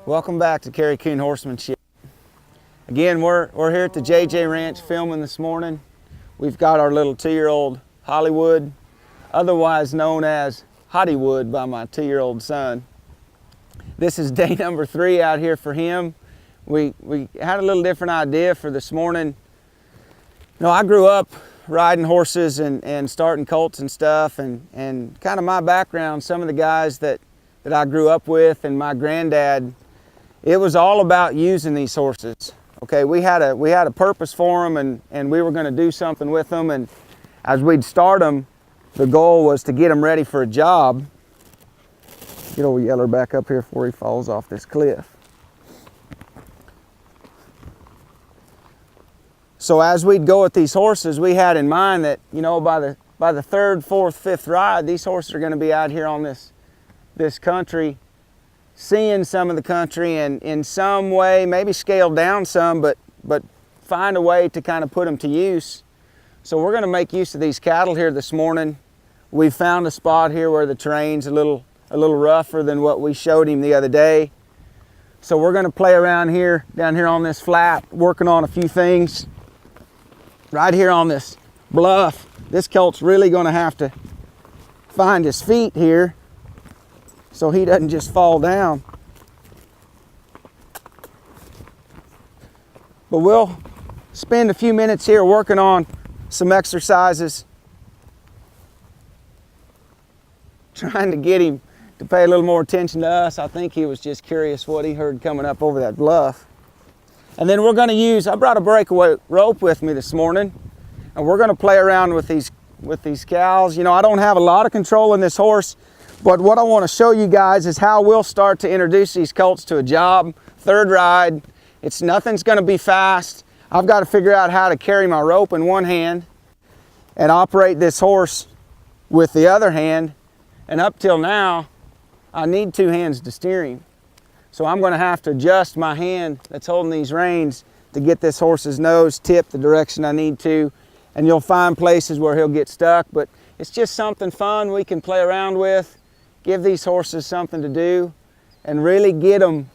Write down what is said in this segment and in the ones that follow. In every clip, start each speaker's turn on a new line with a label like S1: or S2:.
S1: Welcome back to Kerry Horsemanship. Again, we're here at the JJ Ranch filming this morning. We've got our little 2-year-old Hollywood, otherwise known as Hollywood by my 2-year-old son. This is day number 3 out here for him. We had a little different idea for this morning. You know, I grew up riding horses and starting colts and stuff, and kind of my background, some of the guys that I grew up with and my granddad, it was all about using these horses. Okay, we had a purpose for them, and we were going to do something with them, and as we'd start them, the goal was to get them ready for a job. Get old Yeller back up here before he falls off this cliff. So as we'd go with these horses, we had in mind that, you know, by the 3rd, 4th, 5th ride, these horses are going to be out here on this country, seeing some of the country, and in some way, maybe scale down some, but find a way to kind of put them to use. So we're going to make use of these cattle here this morning. We found a spot here where the terrain's a little rougher than what we showed him the other day. So we're going to play around here, down here on this flat, working on a few things. Right here on this bluff, this colt's really going to have to find his feet here so he doesn't just fall down. But we'll spend a few minutes here working on some exercises, trying to get him to pay a little more attention to us. I think he was just curious what he heard coming up over that bluff. And then we're going to use, I brought a breakaway rope with me this morning, and we're going to play around with these cows. You know, I don't have a lot of control in this horse, but what I want to show you guys is how we'll start to introduce these colts to a job. 3rd ride, nothing's going to be fast. I've got to figure out how to carry my rope in one hand and operate this horse with the other hand. And up till now, I need 2 hands to steer him. So I'm going to have to adjust my hand that's holding these reins to get this horse's nose tipped the direction I need to. And you'll find places where he'll get stuck, but it's just something fun we can play around with, give these horses something to do, and really get them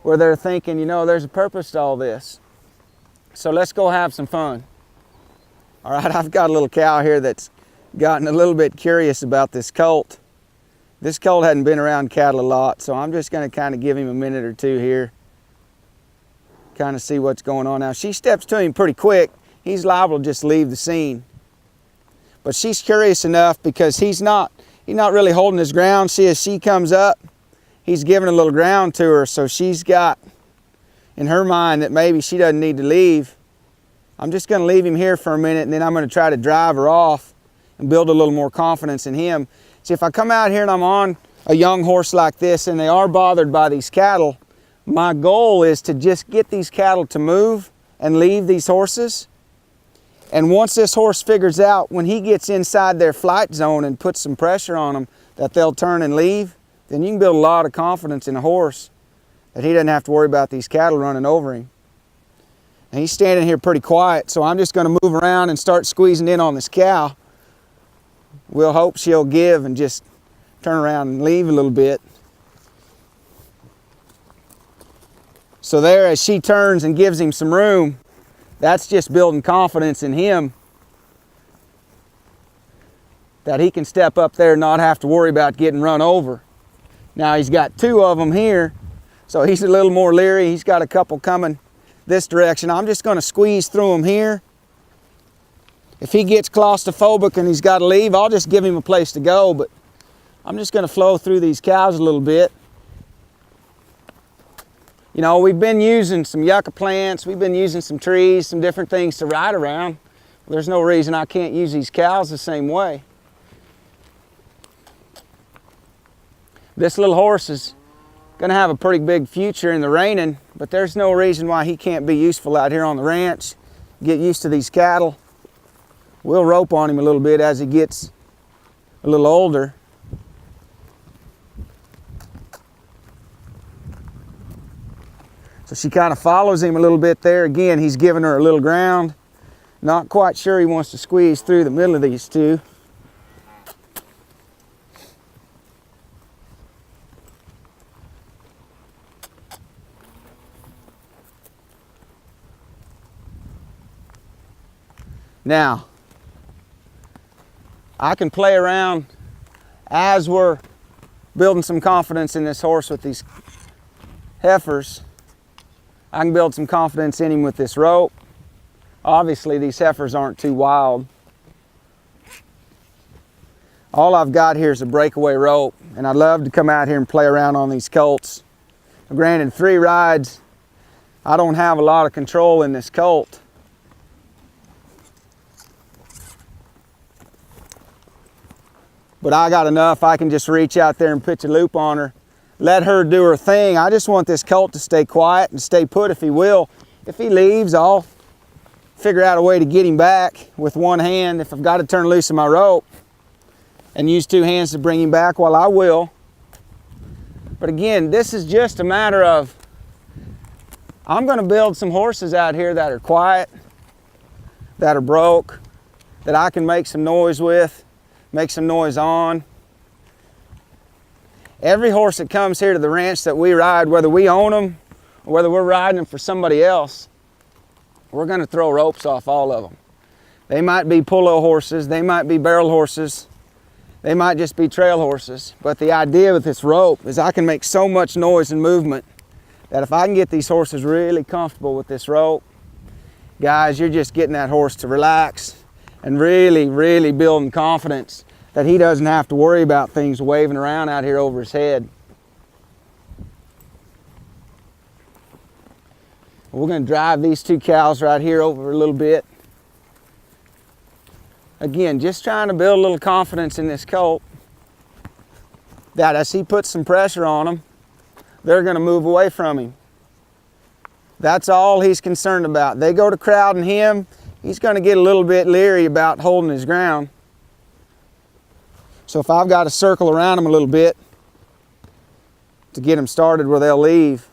S1: where they're thinking, you know, there's a purpose to all this. So let's go have some fun. All right, I've got a little cow here that's gotten a little bit curious about this colt. This colt hadn't been around cattle a lot, so I'm just going to kind of give him a minute or 2 here, kind of see what's going on. Now, she steps to him pretty quick. He's liable to just leave the scene. But she's curious enough because he's not really holding his ground. See, as she comes up, he's giving a little ground to her, so she's got in her mind that maybe she doesn't need to leave. I'm just going to leave him here for a minute, and then I'm going to try to drive her off and build a little more confidence in him. See, if I come out here and I'm on a young horse like this and they are bothered by these cattle, my goal is to just get these cattle to move and leave these horses. And once this horse figures out, when he gets inside their flight zone and puts some pressure on them, that they'll turn and leave, then you can build a lot of confidence in a horse that he doesn't have to worry about these cattle running over him. And he's standing here pretty quiet, so I'm just going to move around and start squeezing in on this cow. We'll hope she'll give and just turn around and leave a little bit. So there, as she turns and gives him some room, that's just building confidence in him that he can step up there and not have to worry about getting run over. Now he's got 2 of them here, so he's a little more leery. He's got a couple coming this direction. I'm just going to squeeze through them here. If he gets claustrophobic and he's got to leave, I'll just give him a place to go, but I'm just going to flow through these cows a little bit. You know, we've been using some yucca plants, we've been using some trees, some different things to ride around. There's no reason I can't use these cows the same way. This little horse is going to have a pretty big future in the reining, but there's no reason why he can't be useful out here on the ranch. Get used to these cattle. We'll rope on him a little bit as he gets a little older. So she kind of follows him a little bit there. Again, he's giving her a little ground. Not quite sure he wants to squeeze through the middle of these 2. Now, I can play around as we're building some confidence in this horse with these heifers. I can build some confidence in him with this rope. Obviously, these heifers aren't too wild. All I've got here is a breakaway rope, and I'd love to come out here and play around on these colts. Granted, 3 rides, I don't have a lot of control in this colt. But I got enough, I can just reach out there and pitch a loop on her, let her do her thing. I just want this colt to stay quiet and stay put if he will. If he leaves, I'll figure out a way to get him back with one hand. If I've got to turn loose of my rope and use 2 hands to bring him back, well, I will. But again, this is just a matter of, I'm going to build some horses out here that are quiet, that are broke, that I can make some noise with, make some noise on. Every horse that comes here to the ranch that we ride, whether we own them or whether we're riding them for somebody else, we're going to throw ropes off all of them. They might be pullo horses, they might be barrel horses, they might just be trail horses. But the idea with this rope is I can make so much noise and movement that if I can get these horses really comfortable with this rope, guys, you're just getting that horse to relax and really, really building confidence that he doesn't have to worry about things waving around out here over his head. We're going to drive these 2 cows right here over a little bit. Again, just trying to build a little confidence in this colt that as he puts some pressure on them, they're going to move away from him. That's all he's concerned about. They go to crowding him, he's going to get a little bit leery about holding his ground. So if I've got to circle around them a little bit to get them started where they'll leave.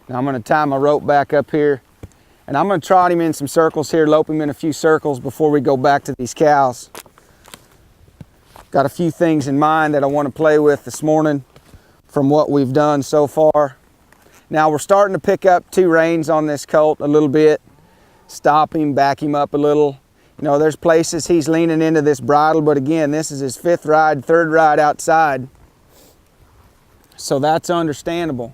S1: Now I'm going to tie my rope back up here, and I'm going to trot him in some circles here, lope him in a few circles before we go back to these cows. Got a few things in mind that I want to play with this morning from what we've done so far. Now we're starting to pick up 2 reins on this colt a little bit. Stop him, back him up a little. You know, there's places he's leaning into this bridle, but again, this is his 5th ride, 3rd ride outside. So that's understandable.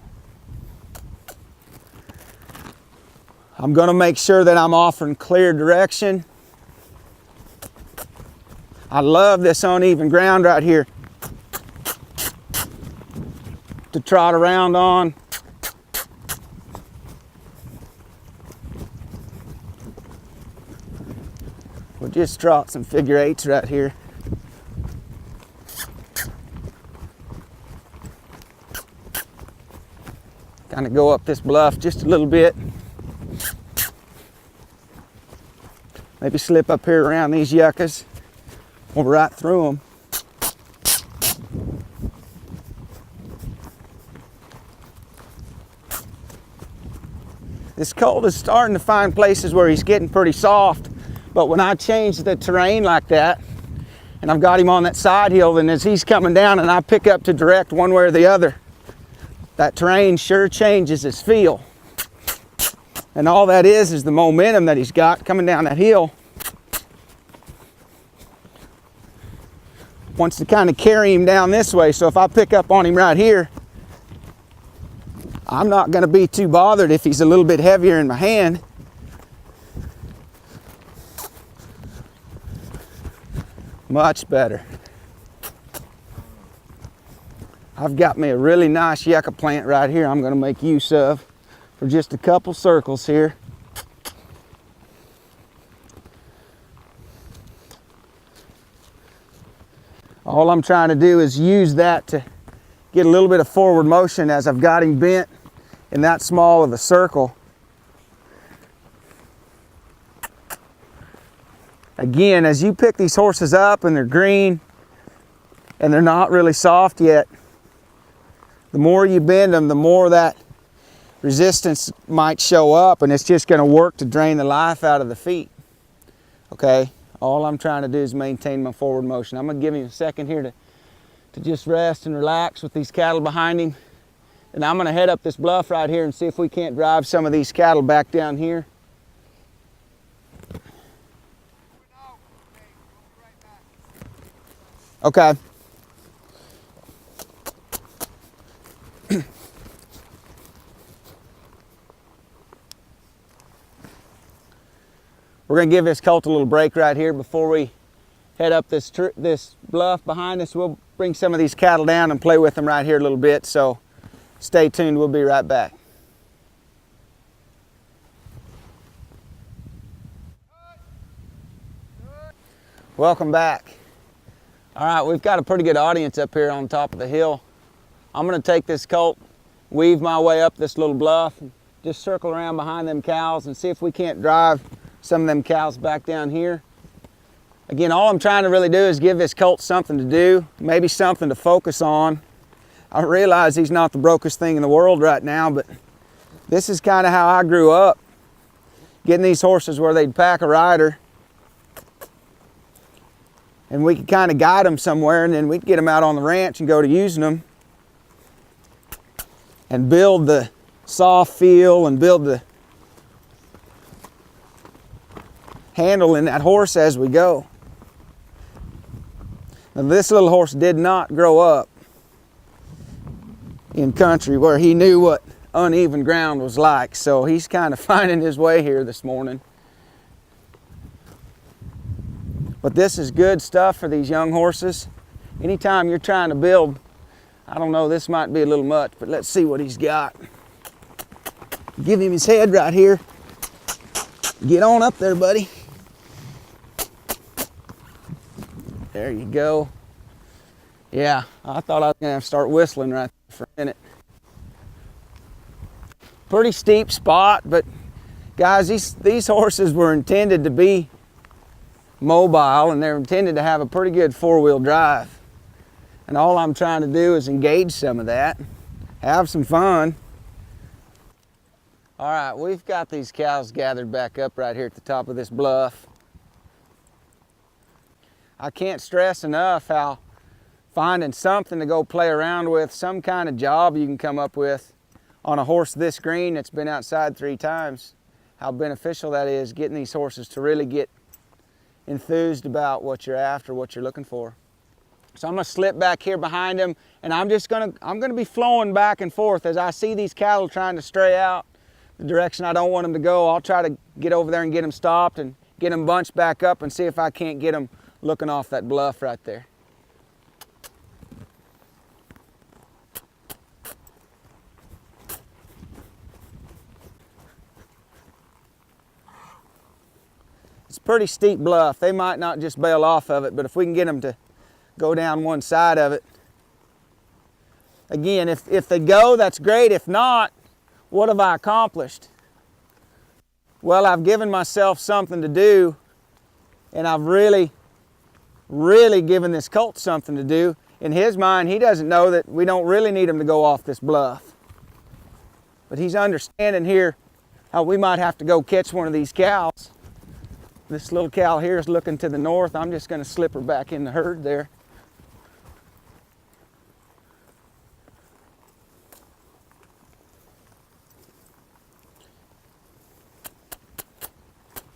S1: I'm going to make sure that I'm offering clear direction. I love this uneven ground right here to trot around on. We'll just trot some figure 8s right here. Kind of go up this bluff just a little bit. Maybe slip up here around these yuccas or right through them. This colt is starting to find places where he's getting pretty soft, but when I change the terrain like that, and I've got him on that side hill, then as he's coming down and I pick up to direct one way or the other, that terrain sure changes his feel. And all that is the momentum that he's got coming down that hill. Wants to kind of carry him down this way, so if I pick up on him right here, I'm not going to be too bothered if he's a little bit heavier in my hand. Much better. I've got me a really nice yucca plant right here I'm going to make use of for just a couple circles here. All I'm trying to do is use that to get a little bit of forward motion as I've got him bent in that small of a circle. Again, as you pick these horses up and they're green and they're not really soft yet, the more you bend them, the more that resistance might show up, and it's just going to work to drain the life out of the feet. Okay, all I'm trying to do is maintain my forward motion. I'm going to give him a second here to just rest and relax with these cattle behind him. And I'm gonna head up this bluff right here and see if we can't drive some of these cattle back down here. Okay. We're gonna give this colt a little break right here before we head up this bluff behind us. We'll bring some of these cattle down and play with them right here a little bit, so stay tuned, we'll be right back. Welcome back. All right, we've got a pretty good audience up here on top of the hill. I'm gonna take this colt, weave my way up this little bluff, and just circle around behind them cows and see if we can't drive some of them cows back down here. Again, all I'm trying to really do is give this colt something to do, maybe something to focus on. I realize he's not the brokest thing in the world right now, but this is kind of how I grew up, getting these horses where they'd pack a rider and we could kind of guide them somewhere, and then we'd get them out on the ranch and go to using them and build the soft feel and build the handle in that horse as we go. Now, this little horse did not grow up in country where he knew what uneven ground was like, so he's kind of finding his way here this morning. But this is good stuff for these young horses. Anytime you're trying to build, I don't know, this might be a little much, but let's see what he's got. Give him his head right here. Get on up there, buddy. There you go. Yeah, I thought I was gonna have to start whistling right there for a minute. Pretty steep spot, but guys, these horses were intended to be mobile, and they're intended to have a pretty good four-wheel drive. And all I'm trying to do is engage some of that, have some fun. All right, we've got these cows gathered back up right here at the top of this bluff. I can't stress enough how finding something to go play around with, some kind of job you can come up with on a horse this green that's been outside 3 times, how beneficial that is, getting these horses to really get enthused about what you're after, what you're looking for. So I'm gonna slip back here behind them, and I'm gonna be flowing back and forth as I see these cattle trying to stray out the direction I don't want them to go. I'll try to get over there and get them stopped and get them bunched back up and see if I can't get them looking off that bluff right there. It's a pretty steep bluff. They might not just bail off of it, but if we can get them to go down one side of it. Again, if they go, that's great. If not, what have I accomplished? Well, I've given myself something to do, and I've really given this colt something to do. In his mind, he doesn't know that we don't really need him to go off this bluff. But he's understanding here how we might have to go catch one of these cows. This little cow here is looking to the north. I'm just going to slip her back in the herd there.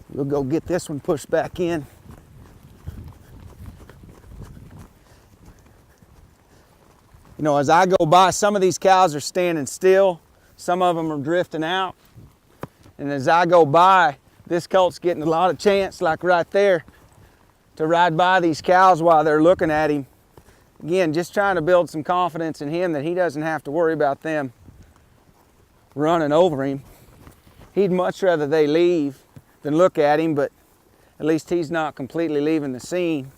S1: We'll go get this one pushed back in. You know, as I go by, some of these cows are standing still. Some of them are drifting out. And as I go by, this colt's getting a lot of chance, like right there, to ride by these cows while they're looking at him. Again, just trying to build some confidence in him that he doesn't have to worry about them running over him. He'd much rather they leave than look at him, but at least he's not completely leaving the scene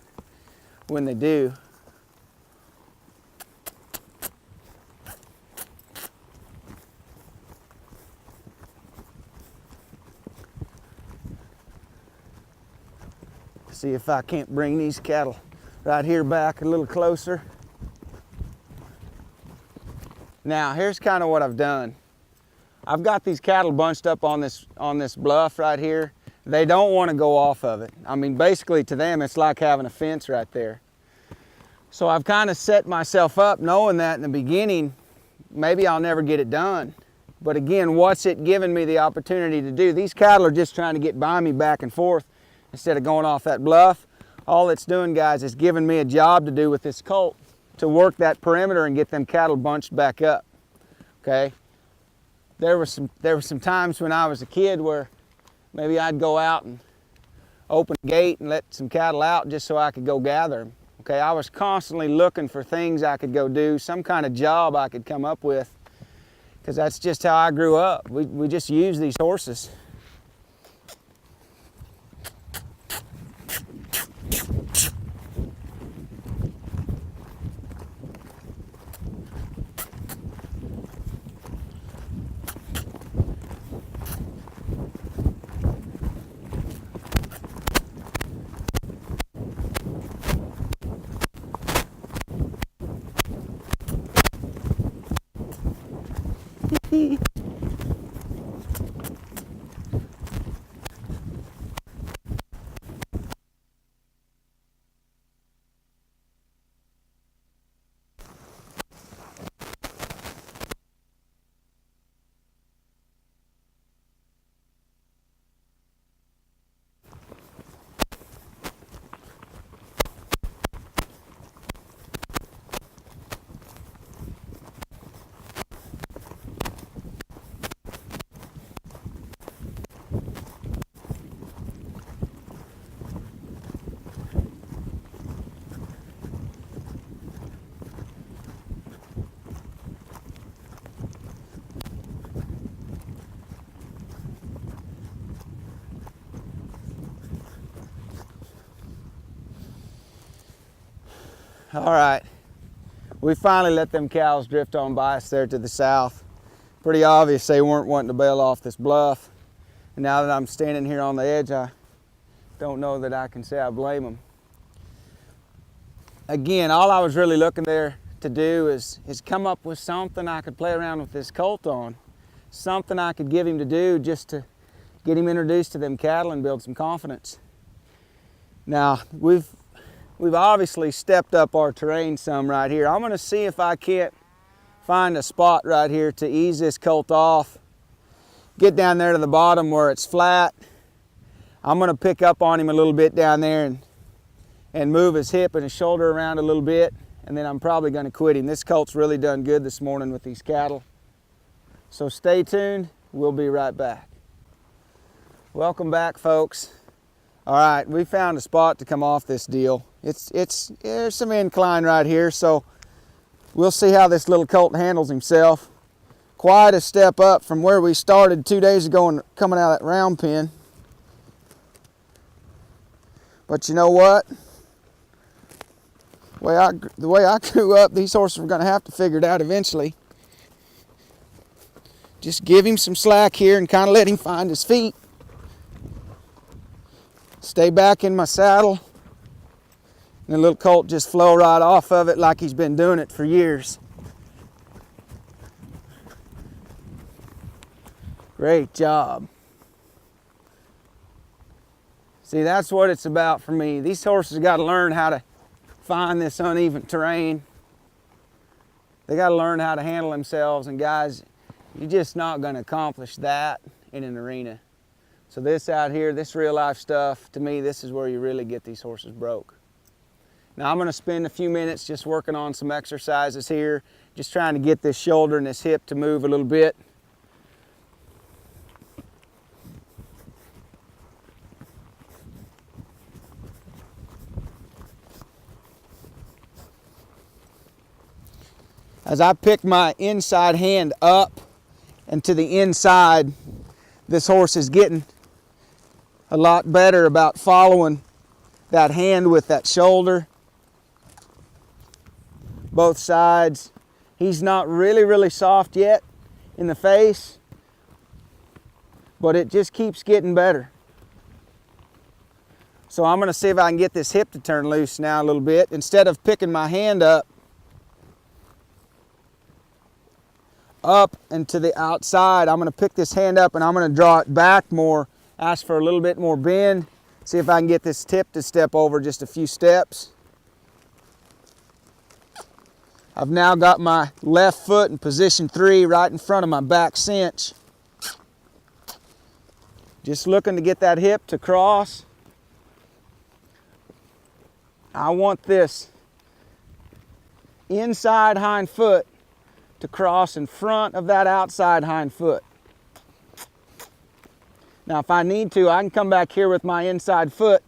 S1: when they do. See if I can't bring these cattle right here back a little closer. Now, here's kind of what I've done. I've got these cattle bunched up on this bluff right here. They don't want to go off of it. I mean, basically to them, it's like having a fence right there. So I've kind of set myself up knowing that in the beginning, maybe I'll never get it done. But again, what's it giving me the opportunity to do? These cattle are just trying to get by me back and forth instead of going off that bluff. All it's doing, guys, is giving me a job to do with this colt to work that perimeter and get them cattle bunched back up. Okay? There were some times when I was a kid where maybe I'd go out and open a gate and let some cattle out just so I could go gather them. Okay, I was constantly looking for things I could go do, some kind of job I could come up with, because that's just how I grew up. We just used these horses. All right, we finally let them cows drift on by us there to the south. Pretty obvious they weren't wanting to bail off this bluff. And now that I'm standing here on the edge, I don't know that I can say I blame them. Again, all I was really looking there to do is come up with something I could play around with this colt on. Something I could give him to do just to get him introduced to them cattle and build some confidence. Now, we've obviously stepped up our terrain some right here. I'm gonna see if I can't find a spot right here to ease this colt off. Get down there to the bottom where it's flat. I'm gonna pick up on him a little bit down there and move his hip and his shoulder around a little bit, and then I'm probably gonna quit him. This colt's really done good this morning with these cattle. So stay tuned, we'll be right back. Welcome back, folks. All right, we found a spot to come off this deal. There's some incline right here, so we'll see how this little colt handles himself. Quite a step up from where we started 2 days ago and coming out of that round pen. But you know what? The way I grew up, these horses were gonna have to figure it out eventually. Just give him some slack here and kind of let him find his feet. Stay back in my saddle, and the little colt just flow right off of it like he's been doing it for years. Great job. See, that's what it's about for me. These horses got to learn how to find this uneven terrain. They got to learn how to handle themselves, and guys, you're just not going to accomplish that in an arena. So this out here, this real life stuff, to me, this is where you really get these horses broke. Now I'm gonna spend a few minutes just working on some exercises here, just trying to get this shoulder and this hip to move a little bit. As I pick my inside hand up and to the inside, this horse is getting a lot better about following that hand with that shoulder. Both sides. He's not really soft yet in the face, but it just keeps getting better. So I'm going to see if I can get this hip to turn loose now a little bit. Instead of picking my hand up and to the outside, I'm going to pick this hand up and I'm going to draw it back more, ask for a little bit more bend, see if I can get this tip to step over just a few steps. I've now got my left foot in position 3 right in front of my back cinch. Just looking to get that hip to cross. I want this inside hind foot to cross in front of that outside hind foot. Now if I need to, I can come back here with my inside foot,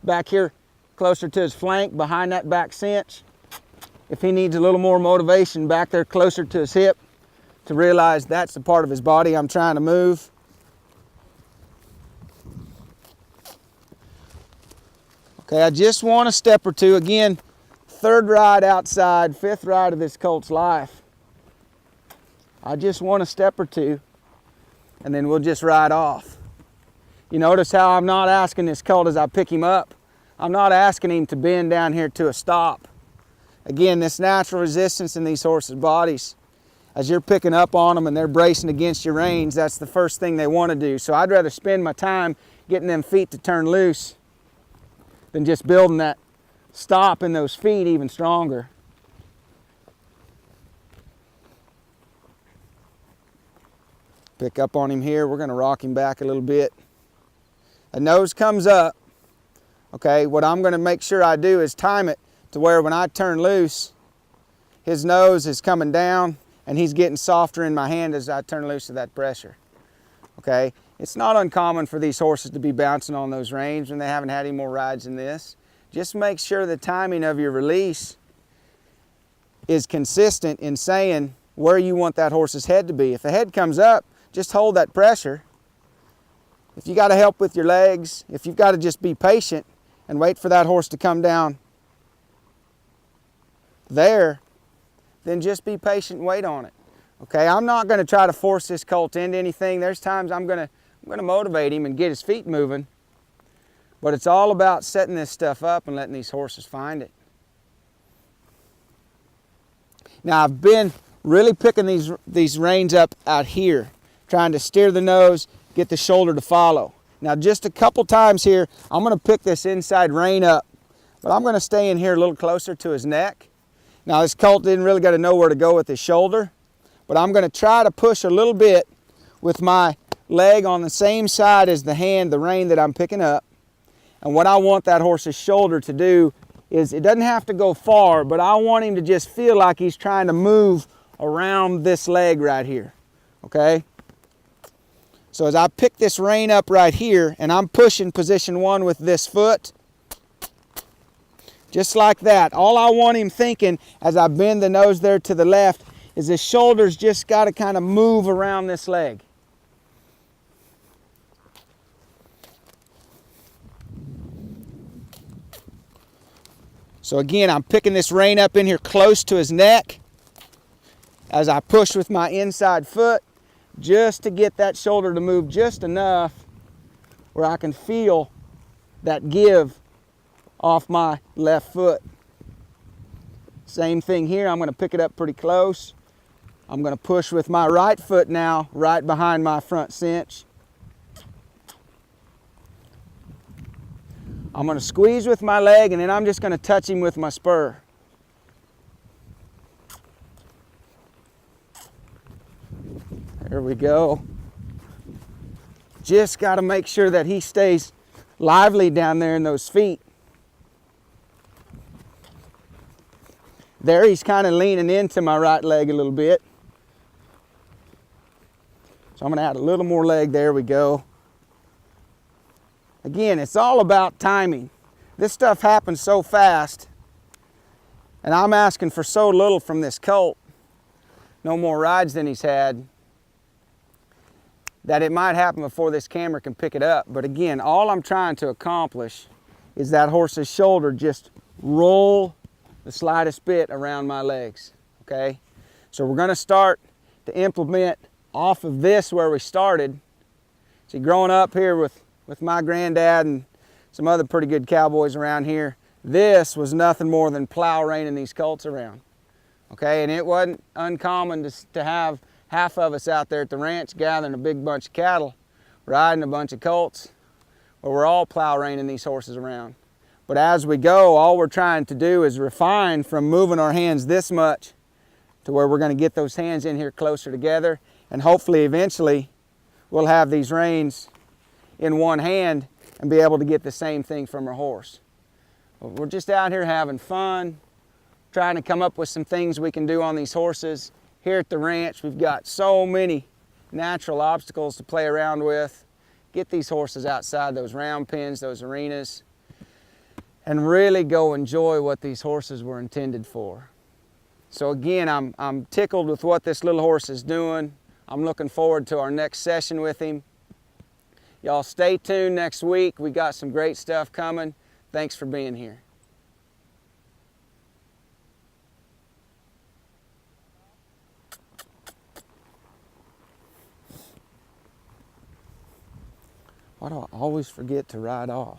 S1: back here closer to his flank, behind that back cinch. If he needs a little more motivation, back there closer to his hip to realize that's the part of his body I'm trying to move. Okay, I just want a step or two. Again, 3rd ride outside, 5th ride of this colt's life. I just want a step or two, and then we'll just ride off. You notice how I'm not asking this colt as I pick him up. I'm not asking him to bend down here to a stop. Again, this natural resistance in these horses' bodies, as you're picking up on them and they're bracing against your reins, that's the first thing they want to do. So I'd rather spend my time getting them feet to turn loose than just building that stop in those feet even stronger. Pick up on him here. We're going to rock him back a little bit. The nose comes up. Okay, what I'm going to make sure I do is time it to where when I turn loose, his nose is coming down and he's getting softer in my hand as I turn loose of that pressure. Okay, it's not uncommon for these horses to be bouncing on those reins when they haven't had any more rides than this. Just make sure the timing of your release is consistent in saying where you want that horse's head to be. If the head comes up, just hold that pressure. If you got to help with your legs, if you've got to just be patient and wait for that horse to come down there, then just be patient and wait on it. Okay, I'm not going to try to force this colt into anything. There's times I'm going to motivate him and get his feet moving, but it's all about setting this stuff up and letting these horses find it. Now I've been really picking these reins up out here, trying to steer the nose, get the shoulder to follow. Now just a couple times here, I'm going to pick this inside rein up, but I'm going to stay in here a little closer to his neck. Now this colt didn't really got to know where to go with his shoulder, but I'm going to try to push a little bit with my leg on the same side as the hand, the rein that I'm picking up. And what I want that horse's shoulder to do is, it doesn't have to go far, but I want him to just feel like he's trying to move around this leg right here, okay? So as I pick this rein up right here, and I'm pushing position 1 with this foot, just like that. All I want him thinking as I bend the nose there to the left is his shoulders just got to kind of move around this leg. So again, I'm picking this rein up in here close to his neck as I push with my inside foot, just to get that shoulder to move just enough where I can feel that give off my left foot. Same thing here, I'm going to pick it up pretty close. I'm going to push with my right foot now, right behind my front cinch. I'm going to squeeze with my leg, and then I'm just going to touch him with my spur. There we go. Just got to make sure that he stays lively down there in those feet. There he's kind of leaning into my right leg a little bit. So I'm going to add a little more leg. There we go. Again, it's all about timing. This stuff happens so fast, and I'm asking for so little from this colt, no more rides than he's had, that it might happen before this camera can pick it up. But again, all I'm trying to accomplish is that horse's shoulder just roll the slightest bit around my legs, okay? So we're gonna start to implement off of this where we started. See, growing up here with my granddad and some other pretty good cowboys around here, this was nothing more than plow reining these colts around, okay? And it wasn't uncommon to have half of us out there at the ranch gathering a big bunch of cattle, riding a bunch of colts, where we're all plow reining these horses around. But as we go, all we're trying to do is refine from moving our hands this much to where we're going to get those hands in here closer together, and hopefully eventually we'll have these reins in one hand and be able to get the same thing from our horse. We're just out here having fun, trying to come up with some things we can do on these horses. Here at the ranch, we've got so many natural obstacles to play around with. Get these horses outside those round pens, those arenas, and really go enjoy what these horses were intended for. So again, I'm tickled with what this little horse is doing. I'm looking forward to our next session with him. Y'all stay tuned next week. We got some great stuff coming. Thanks for being here. Why do I always forget to ride off?